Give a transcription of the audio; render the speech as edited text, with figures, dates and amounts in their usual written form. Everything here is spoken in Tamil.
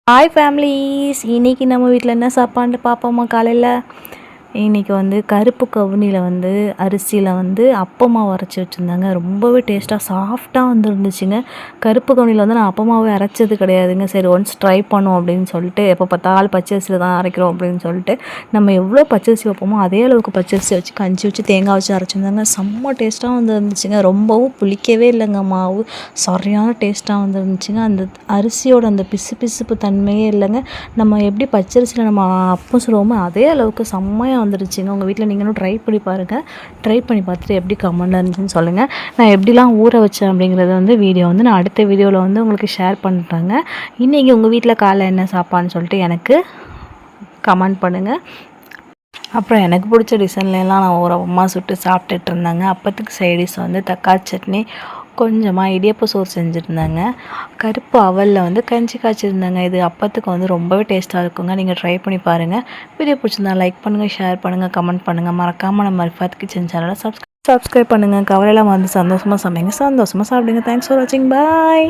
ஹாய் ஃபேமிலிஸ், இன்றைக்கி நம்ம வீட்டில் என்ன சாப்பாடுன்னு பார்ப்போமா? காலையில் இன்றைக்கி கருப்பு கவுனியில் அரிசியில் அப்பமாவு அரைச்சி வச்சுருந்தாங்க. ரொம்பவே டேஸ்ட்டாக சாஃப்டாக இருந்துச்சுங்க. கருப்பு கவுனியில் நான் அப்பமாவே அரைச்சது கிடையாதுங்க. சரி ஒன்ஸ் ட்ரை பண்ணுவோம் அப்படின்னு சொல்லிட்டு, எப்போ பார்த்தாலும் பச்சரிசியில் தான் அரைக்கிறோம் அப்படின்னு சொல்லிட்டு நம்ம எவ்வளோ பச்சரிசி வைப்போமோ அதே அளவுக்கு பச்சரிசி வச்சு கஞ்சி வச்சு தேங்காய் வச்சு அரைச்சிருந்தாங்க. செம்ம டேஸ்ட்டாக இருந்துச்சுங்க. ரொம்பவும் புளிக்கவே இல்லைங்க. மாவு சரியான டேஸ்ட்டாக இருந்துச்சுங்க. அந்த அரிசியோட அந்த பிசுப்பு தன்மையே இல்லைங்க. நம்ம எப்படி பச்சரிசியில் நம்ம அப்பம் சுடுவோமோ அதே அளவுக்கு செம்மையாக வந்துருச்சுங்க. உங்கள் வீட்டில் நீங்களும் ட்ரை பண்ணி பாருங்கள். ட்ரை பண்ணி பார்த்துட்டு எப்படி கமெண்ட்டில் இருந்துச்சுன்னு சொல்லுங்கள். நான் எப்படிலாம் ஊற வச்சேன் அப்படிங்கிறத வீடியோ நான் அடுத்த வீடியோவில் உங்களுக்கு ஷேர் பண்ணுறேங்க. இன்றைக்கி உங்கள் வீட்டில் காலைல என்ன சாப்பாடுன்னு சொல்லிட்டு எனக்கு கமெண்ட் பண்ணுங்கள். அப்புறம் எனக்கு பிடிச்ச டிசைன்லாம் நான் ஒரு அம்மா சுட்டு சாப்பிட்டுட்டு இருந்தாங்க. அப்போத்துக்கு சைடிஷ் தக்காளி சட்னி, கொஞ்சமாக இடியப்ப சோறு செஞ்சுருந்தாங்க. கருப்பு அவலில் கஞ்சி காய்ச்சிருந்தாங்க. இது அப்போத்துக்கு ரொம்பவே டேஸ்ட்டாக இருக்குங்க. நீங்கள் ட்ரை பண்ணி பாருங்கள். வீடியோ பிடிச்சிருந்தா லைக் பண்ணுங்கள், ஷேர் பண்ணுங்கள், கமெண்ட் பண்ணுங்கள். மறக்காமல் நம்ம ரிஃபாத் கிச்சன் சேனலை சப்ஸ்கிரைப் பண்ணுங்கள். கவலையெல்லாம் சந்தோஷமாக சமைங்க, சந்தோஷமாக சாப்பிடுங்க. தேங்க்ஸ் ஃபார் வாட்சிங். பாய்.